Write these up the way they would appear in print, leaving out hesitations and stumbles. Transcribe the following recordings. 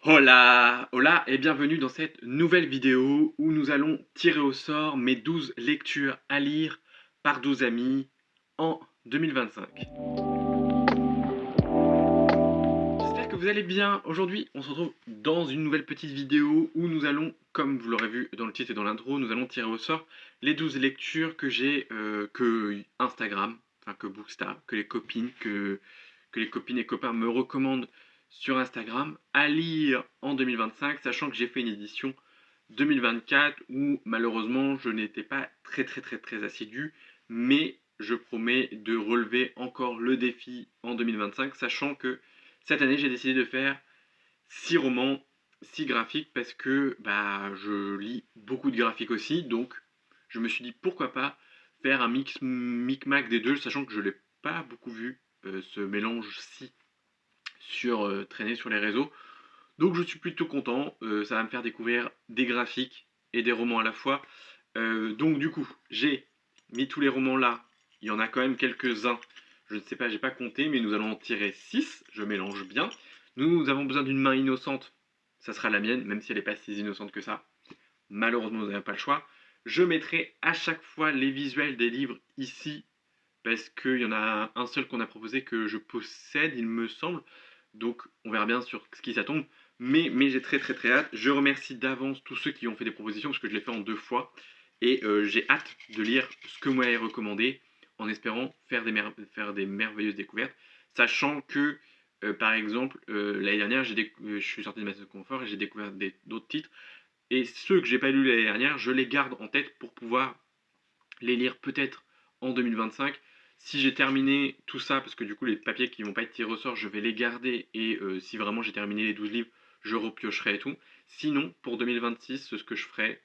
Hola, hola et bienvenue dans cette nouvelle vidéo où nous allons tirer au sort mes 12 lectures à lire par 12 amis en 2025. J'espère que vous allez bien. Aujourd'hui, on se retrouve dans une nouvelle petite vidéo où nous allons, comme vous l'aurez vu dans le titre et dans l'intro, nous allons tirer au sort les 12 lectures que j'ai, que Instagram, enfin que Bookstar, que les copines et copains me recommandent sur Instagram à lire en 2025, sachant que j'ai fait une édition 2024 où malheureusement je n'étais pas très assidu, mais je promets de relever encore le défi en 2025, sachant que cette année j'ai décidé de faire 6 romans, 6 graphiques, parce que je lis beaucoup de graphiques aussi, donc je me suis dit pourquoi pas faire un micmac des deux, sachant que je ne l'ai pas beaucoup vu, ce mélange-ci traîner sur les réseaux. Donc je suis plutôt content, ça va me faire découvrir des graphiques et des romans à la fois. Donc du coup, j'ai mis tous les romans là, il y en a quand même quelques-uns, je ne sais pas, j'ai pas compté, mais nous allons en tirer 6, je mélange bien. Nous avons besoin d'une main innocente, ça sera la mienne, même si elle n'est pas si innocente que ça. Malheureusement, nous n'avons pas le choix. Je mettrai à chaque fois les visuels des livres ici, parce qu'il y en a un seul qu'on a proposé que je possède, il me semble. Donc on verra bien sur ce qui ça tombe. Mais j'ai très hâte. Je remercie d'avance tous ceux qui ont fait des propositions parce que je l'ai fait en 2 fois. Et j'ai hâte de lire ce que vous m'avez recommandé en espérant faire des merveilleuses découvertes. Sachant que, par exemple, l'année dernière, je suis sorti de ma zone de confort et j'ai découvert d'autres titres. Et ceux que j'ai pas lus l'année dernière, je les garde en tête pour pouvoir les lire peut-être en 2025. Si j'ai terminé tout ça, parce que du coup les papiers qui vont pas être tirés au sort, je vais les garder et si vraiment j'ai terminé les 12 livres, je repiocherai et tout. Sinon, pour 2026, ce que je ferai,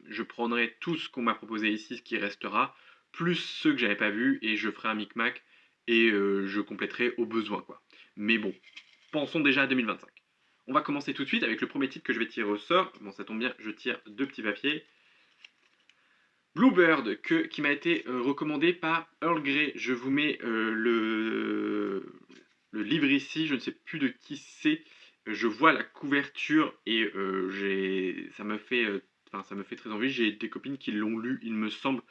je prendrai tout ce qu'on m'a proposé ici, ce qui restera, plus ceux que j'avais pas vus et je ferai un micmac et je compléterai au besoin quoi. Mais bon, pensons déjà à 2025. On va commencer tout de suite avec le premier titre que je vais tirer au sort. Bon, ça tombe bien, je tire 2 petits papiers. Bluebird, qui m'a été recommandé par Earl Grey. Je vous mets le livre ici, je ne sais plus de qui c'est. Je vois la couverture et ça me fait très envie. J'ai des copines qui l'ont lu, il me semble.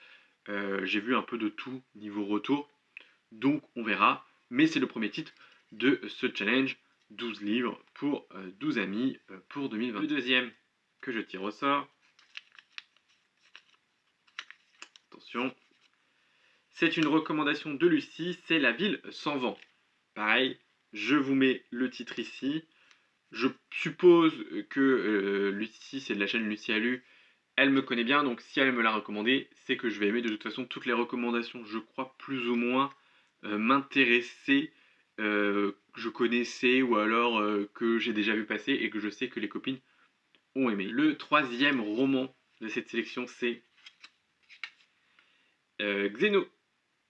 J'ai vu un peu de tout niveau retour. Donc on verra. Mais c'est le premier titre de ce challenge. 12 livres pour 12 amis pour 2020. Le deuxième que je tire au sort. Attention. C'est une recommandation de Lucie, c'est La ville sans vent. Pareil, je vous mets le titre ici. Je suppose que Lucie, c'est de la chaîne Lucie a lu, elle me connaît bien, donc si elle me l'a recommandé, c'est que je vais aimer. De toute façon, toutes les recommandations, je crois plus ou moins m'intéresser, que je connaissais ou alors que j'ai déjà vu passer et que je sais que les copines ont aimé. Le troisième roman de cette sélection, c'est Xeno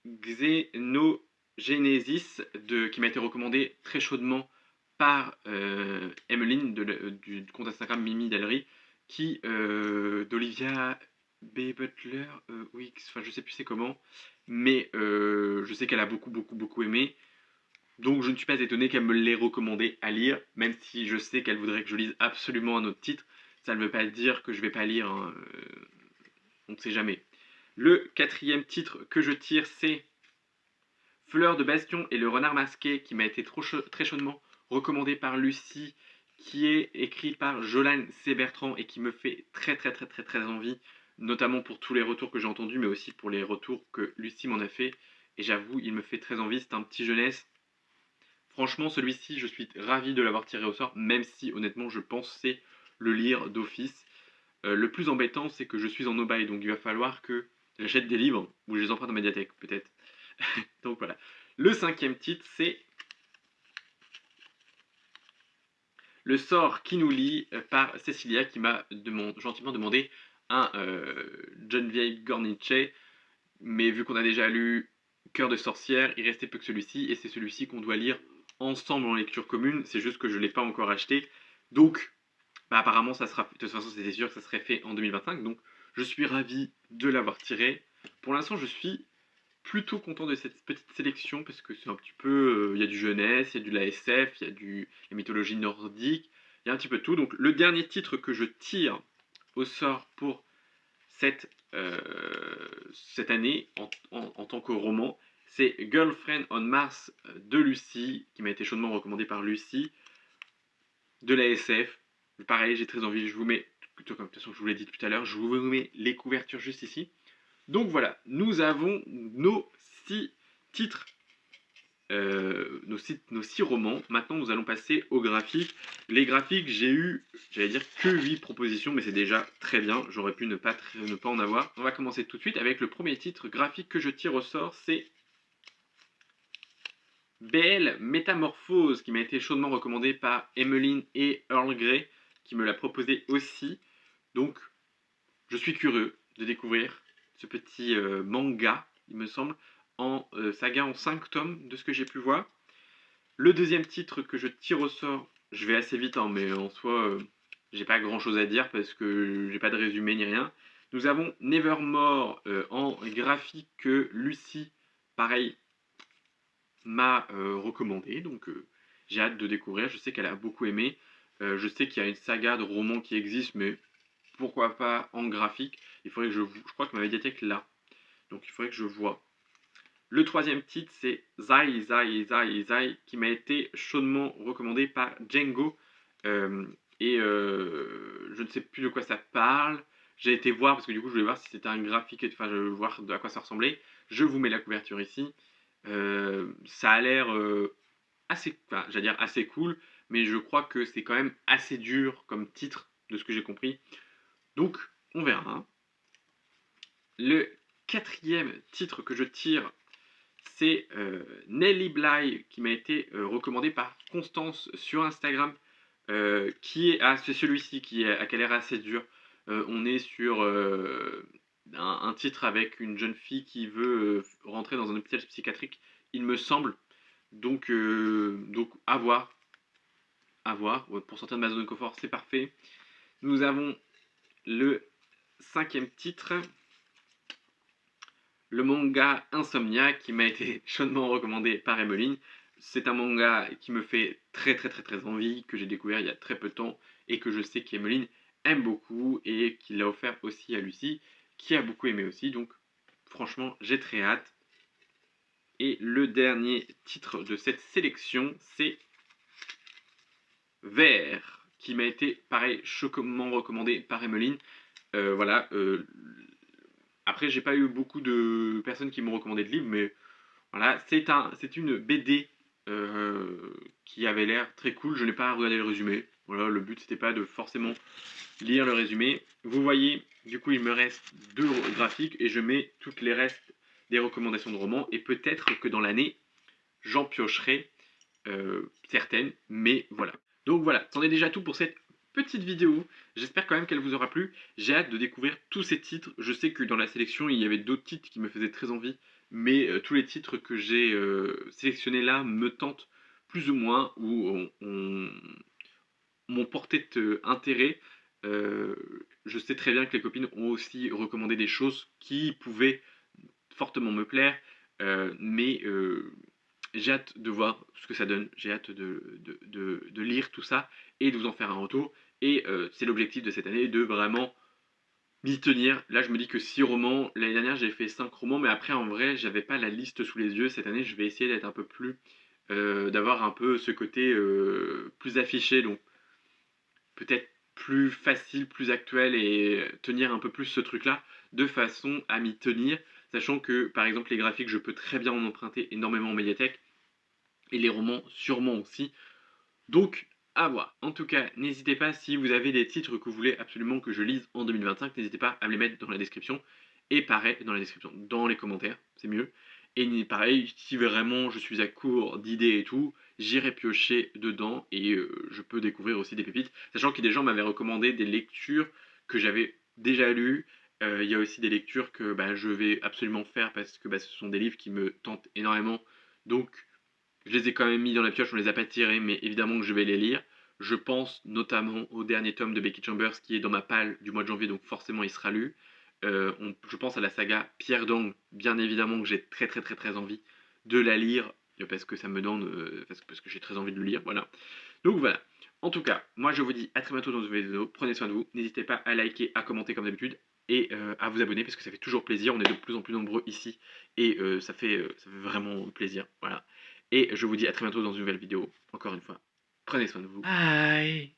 Xenogenesis, qui m'a été recommandé très chaudement par Emeline du compte Instagram Mimi Dellery, d'Olivia B. Butler, oui, enfin je sais plus c'est comment, mais je sais qu'elle a beaucoup aimé, donc je ne suis pas étonné qu'elle me l'ait recommandé à lire, même si je sais qu'elle voudrait que je lise absolument un autre titre. Ça ne veut pas dire que je vais pas lire, hein, on ne sait jamais. Le quatrième titre que je tire, c'est Fleur de Bastion et le renard masqué, qui m'a été très chaudement recommandé par Lucie, qui est écrit par Jolane C. Bertrand et qui me fait très envie, notamment pour tous les retours que j'ai entendus, mais aussi pour les retours que Lucie m'en a fait. Et j'avoue, il me fait très envie, c'est un petit jeunesse. Franchement, celui-ci, je suis ravi de l'avoir tiré au sort, même si honnêtement, je pensais le lire d'office. Le plus embêtant, c'est que je suis en no-buy, donc il va falloir que j'achète des livres ou je les emprunte en médiathèque, peut-être. Donc voilà. Le cinquième titre, c'est Le sort qui nous lie par Cecilia, qui m'a gentiment demandé un Geneviève Gorniche. Mais vu qu'on a déjà lu Cœur de sorcière, il restait peu que celui-ci, et c'est celui-ci qu'on doit lire ensemble en lecture commune. C'est juste que je ne l'ai pas encore acheté. Donc, apparemment, ça sera, de toute façon, c'était sûr que ça serait fait en 2025. Donc, je suis ravi de l'avoir tiré. Pour l'instant, je suis plutôt content de cette petite sélection parce que c'est un petit peu, il y a du jeunesse, il y a de la SF, il y a la mythologie nordique, il y a un petit peu de tout. Donc le dernier titre que je tire au sort pour cette, euh, cette année en tant que roman, c'est Girlfriend on Mars de Lucie, qui m'a été chaudement recommandé par Lucie, de la SF. Pareil, j'ai très envie, je vous mets, de toute façon je vous l'ai dit tout à l'heure, je vous mets les couvertures juste ici. Donc voilà, nous avons nos 6 titres, nos six romans. Maintenant, nous allons passer aux graphiques. Les graphiques, j'ai eu, j'allais dire que 8 propositions, mais c'est déjà très bien. J'aurais pu ne pas en avoir. On va commencer tout de suite avec le premier titre graphique que je tire au sort, c'est BL Métamorphose, qui m'a été chaudement recommandé par Emmeline et Earl Grey, qui me l'a proposé aussi. Donc, je suis curieux de découvrir ce petit manga, il me semble, en saga en 5 tomes de ce que j'ai pu voir. Le deuxième titre que je tire au sort, je vais assez vite, hein, mais en soi, j'ai pas grand chose à dire parce que j'ai pas de résumé ni rien. Nous avons Nevermore en graphique que Lucie, pareil, m'a recommandé, donc j'ai hâte de découvrir. Je sais qu'elle a beaucoup aimé. Je sais qu'il y a une saga de romans qui existe, mais pourquoi pas en graphique. Il faudrait que je crois que ma médiathèque l'a, donc il faudrait que je vois. Le troisième titre, c'est Zai Zai Zai Zai, qui m'a été chaudement recommandé par Django. Euh, je ne sais plus de quoi ça parle. J'ai été voir, parce que du coup, je voulais voir si c'était un graphique, enfin, je voulais voir à quoi ça ressemblait. Je vous mets la couverture ici. Ça a l'air assez, enfin, j'allais dire assez cool, mais je crois que c'est quand même assez dur comme titre, de ce que j'ai compris. Donc, on verra. Le quatrième titre que je tire, c'est Nelly Bly, qui m'a été recommandé par Constance sur Instagram, qui est, c'est celui-ci qui a l'air assez dur. On est sur un titre avec une jeune fille qui veut rentrer dans un hôpital psychiatrique, il me semble. Donc à voir, à voir. Pour sortir de ma zone de confort, c'est parfait. Nous avons le cinquième titre, le manga Insomnia, qui m'a été chaudement recommandé par Emmeline. C'est un manga qui me fait très très très très envie, que j'ai découvert il y a très peu de temps et que je sais qu'Emmeline aime beaucoup et qu'il l'a offert aussi à Lucie, qui a beaucoup aimé aussi. Donc franchement, j'ai très hâte. Et le dernier titre de cette sélection, c'est Vert, qui m'a été pareil choquement recommandé par Emmeline. Voilà. Après, j'ai pas eu beaucoup de personnes qui m'ont recommandé de livres, mais voilà, c'est une BD qui avait l'air très cool. Je n'ai pas regardé le résumé. Voilà, le but c'était pas de forcément lire le résumé. Vous voyez, du coup, il me reste 2 graphiques et je mets toutes les restes des recommandations de romans. Et peut-être que dans l'année, j'en piocherai certaines, mais voilà. Donc voilà, c'en est déjà tout pour cette petite vidéo. J'espère quand même qu'elle vous aura plu. J'ai hâte de découvrir tous ces titres. Je sais que dans la sélection, il y avait d'autres titres qui me faisaient très envie, mais tous les titres que j'ai sélectionnés là me tentent plus ou moins, ou m'ont porté intérêt. Je sais très bien que les copines ont aussi recommandé des choses qui pouvaient fortement me plaire, mais j'ai hâte de voir ce que ça donne, j'ai hâte de lire tout ça et de vous en faire un retour. Et c'est l'objectif de cette année, de vraiment m'y tenir. Là, je me dis que 6 romans, l'année dernière j'ai fait 5 romans, mais après en vrai, j'avais pas la liste sous les yeux. Cette année, je vais essayer d'être un peu plus, d'avoir un peu ce côté plus affiché, donc peut-être plus facile, plus actuel et tenir un peu plus ce truc-là de façon à m'y tenir, sachant que par exemple les graphiques, je peux très bien en emprunter énormément en médiathèque et les romans sûrement aussi. Donc à voir. En tout cas, n'hésitez pas si vous avez des titres que vous voulez absolument que je lise en 2025, n'hésitez pas à me les mettre dans la description et pareil dans la description, dans les commentaires, c'est mieux. Et pareil, si vraiment je suis à court d'idées et tout, j'irai piocher dedans et je peux découvrir aussi des pépites. Sachant que des gens m'avaient recommandé des lectures que j'avais déjà lues. Il y a aussi des lectures que je vais absolument faire parce que ce sont des livres qui me tentent énormément. Donc je les ai quand même mis dans la pioche, on les a pas tirés, mais évidemment que je vais les lire. Je pense notamment au dernier tome de Becky Chambers qui est dans ma palle du mois de janvier, donc forcément il sera lu. Je pense à la saga Pierre d'Angle, bien évidemment que j'ai très envie de la lire, parce que ça me donne, parce que j'ai très envie de le lire, voilà. Donc voilà. En tout cas, moi je vous dis à très bientôt dans une nouvelle vidéo. Prenez soin de vous. N'hésitez pas à liker, à commenter comme d'habitude et à vous abonner parce que ça fait toujours plaisir. On est de plus en plus nombreux ici et ça fait vraiment plaisir. Voilà. Et je vous dis à très bientôt dans une nouvelle vidéo. Encore une fois, prenez soin de vous. Bye.